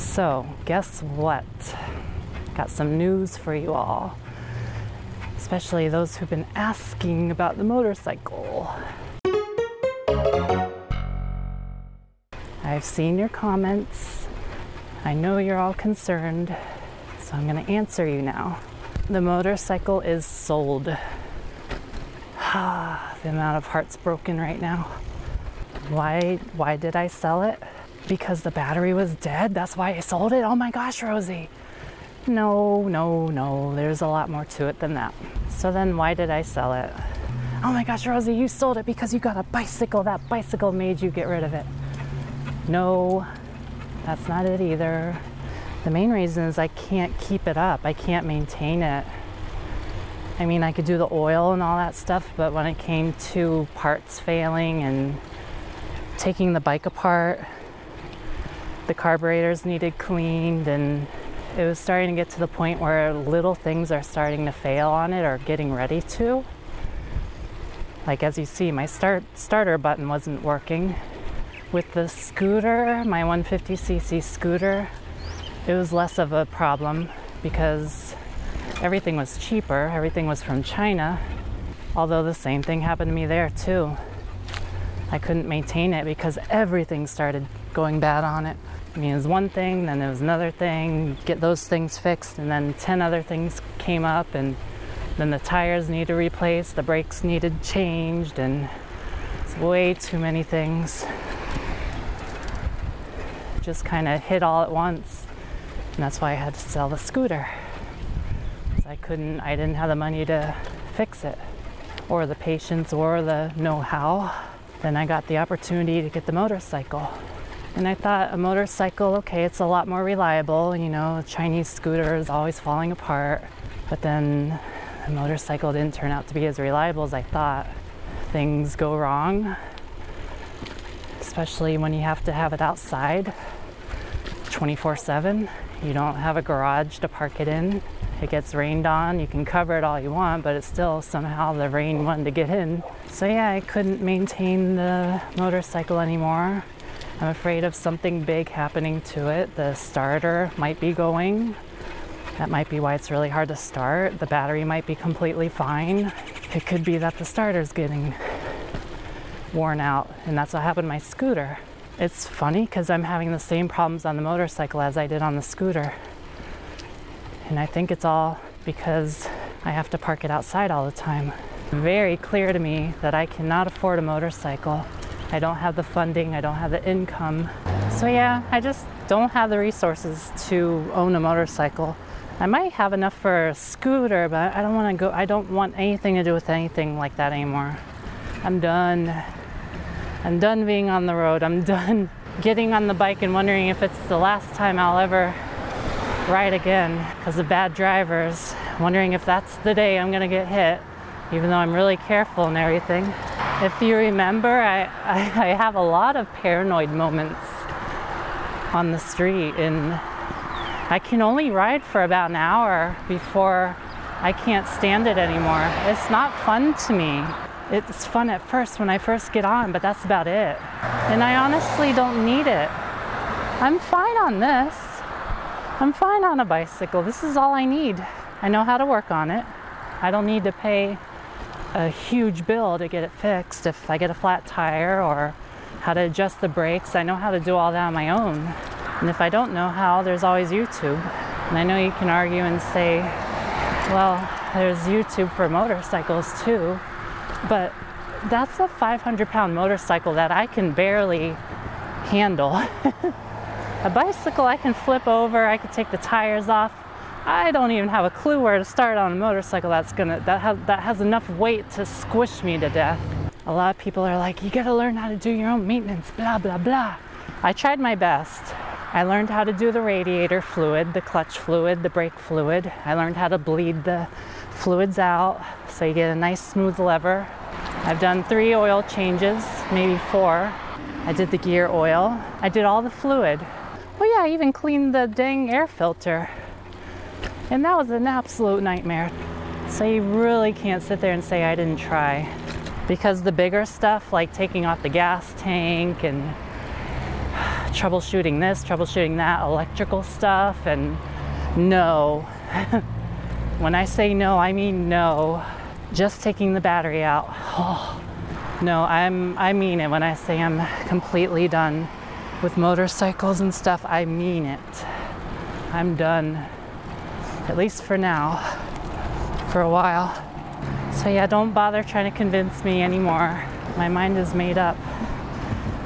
So, guess what? Got some news for you all, especially those who've been asking about the motorcycle. I've seen your comments. I know you're all concerned, so I'm gonna answer you now. The motorcycle is sold. The amount of hearts broken right now. Why did I sell it? Because the battery was dead? That's why I sold it? Oh my gosh, Rosie. No, there's a lot more to it than that. So then why did I sell it? Oh my gosh, Rosie, you sold it because you got a bicycle. That bicycle made you get rid of it. No, that's not it either. The main reason is I can't keep it up. I can't maintain it. I mean, I could do the oil and all that stuff, but when it came to parts failing and taking the bike apart, the carburetors needed cleaned, and it was starting to get to the point where little things are starting to fail on it or getting ready to. Like as you see, my starter button wasn't working. With the scooter, my 150cc scooter, it was less of a problem because everything was cheaper. Everything was from China, although the same thing happened to me there too. I couldn't maintain it because everything started going bad on it. I mean, it was one thing, then there was another thing, get those things fixed, and then 10 other things came up, and then the tires needed replaced, the brakes needed changed, and it's way too many things. Just kind of hit all at once, and that's why I had to sell the scooter. I didn't have the money to fix it, or the patience, or the know-how. Then I got the opportunity to get the motorcycle. And I thought a motorcycle, okay, it's a lot more reliable, you know, a Chinese scooter is always falling apart. But then the motorcycle didn't turn out to be as reliable as I thought. Things go wrong, especially when you have to have it outside 24/7. You don't have a garage to park it in. It gets rained on. You can cover it all you want, but it's still somehow the rain wanted to get in. So yeah, I couldn't maintain the motorcycle anymore. I'm afraid of something big happening to it. The starter might be going. That might be why it's really hard to start. The battery might be completely fine. It could be that the starter's getting worn out, and that's what happened to my scooter. It's funny because I'm having the same problems on the motorcycle as I did on the scooter. And I think it's all because I have to park it outside all the time. Very clear to me that I cannot afford a motorcycle. I don't have the funding, I don't have the income. So yeah, I just don't have the resources to own a motorcycle. I might have enough for a scooter, but I don't want anything to do with anything like that anymore. I'm done. I'm done being on the road. I'm done getting on the bike and wondering if it's the last time I'll ever ride again because of bad drivers. Wondering if that's the day I'm gonna get hit, even though I'm really careful and everything. If you remember, I have a lot of paranoid moments on the street, and I can only ride for about an hour before I can't stand it anymore. It's not fun to me. It's fun at first when I first get on, but that's about it. And I honestly don't need it. I'm fine on this. I'm fine on a bicycle. This is all I need. I know how to work on it. I don't need to pay a huge bill to get it fixed if I get a flat tire, or how to adjust the brakes. I know how to do all that on my own. And if I don't know how, there's always YouTube. And I know you can argue and say, well, there's YouTube for motorcycles too, but that's a 500-pound motorcycle that I can barely handle. A bicycle I can flip over, I can take the tires off. I don't even have a clue where to start on a motorcycle that has enough weight to squish me to death. A lot of people are like, you gotta learn how to do your own maintenance, blah, blah, blah. I tried my best. I learned how to do the radiator fluid, the clutch fluid, the brake fluid. I learned how to bleed the fluids out so you get a nice smooth lever. I've done 3 oil changes, maybe 4. I did the gear oil. I did all the fluid. Oh yeah, I even cleaned the dang air filter. And that was an absolute nightmare. So you really can't sit there and say I didn't try. Because the bigger stuff, like taking off the gas tank and troubleshooting this, troubleshooting that, electrical stuff, and no. When I say no, I mean no. Just taking the battery out. Oh, no, I mean it. When I say I'm completely done with motorcycles and stuff, I mean it. I'm done, at least for now, for a while. So yeah, don't bother trying to convince me anymore. My mind is made up.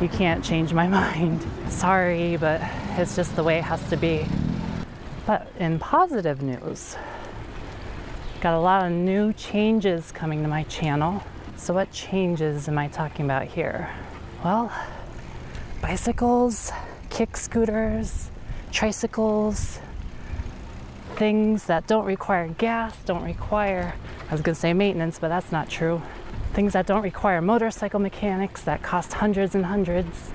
You can't change my mind. Sorry, but it's just the way it has to be. But in positive news, got a lot of new changes coming to my channel. So what changes am I talking about here? Well, bicycles, kick scooters, tricycles, things that don't require gas, don't require, I was gonna say maintenance, but that's not true. Things that don't require motorcycle mechanics that cost hundreds and hundreds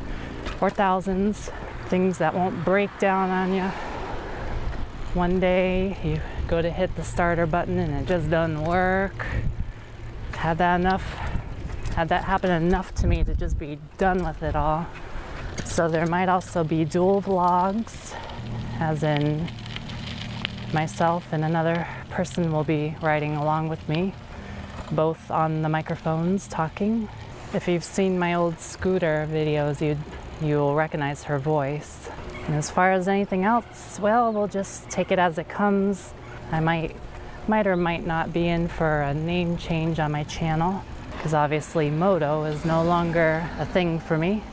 or thousands. Things that won't break down on you. One day you go to hit the starter button and it just doesn't work. Had that happen enough to me to just be done with it all. So there might also be dual vlogs, as in myself and another person will be riding along with me, both on the microphones talking. If you've seen my old scooter videos, you'll recognize her voice. And as far as anything else, well, we'll just take it as it comes. I might or might not be in for a name change on my channel, because obviously Moto is no longer a thing for me.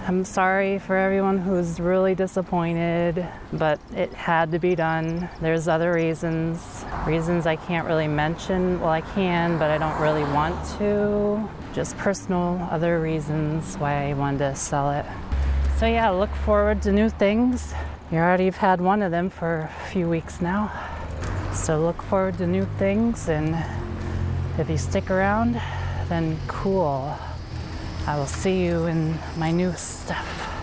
I'm sorry for everyone who's really disappointed, but it had to be done. There's other reasons I can't really mention. Well, I can, but I don't really want to. Just personal other reasons why I wanted to sell it. So yeah, look forward to new things. You already have had one of them for a few weeks now. So look forward to new things, and if you stick around, then cool. I will see you in my new stuff.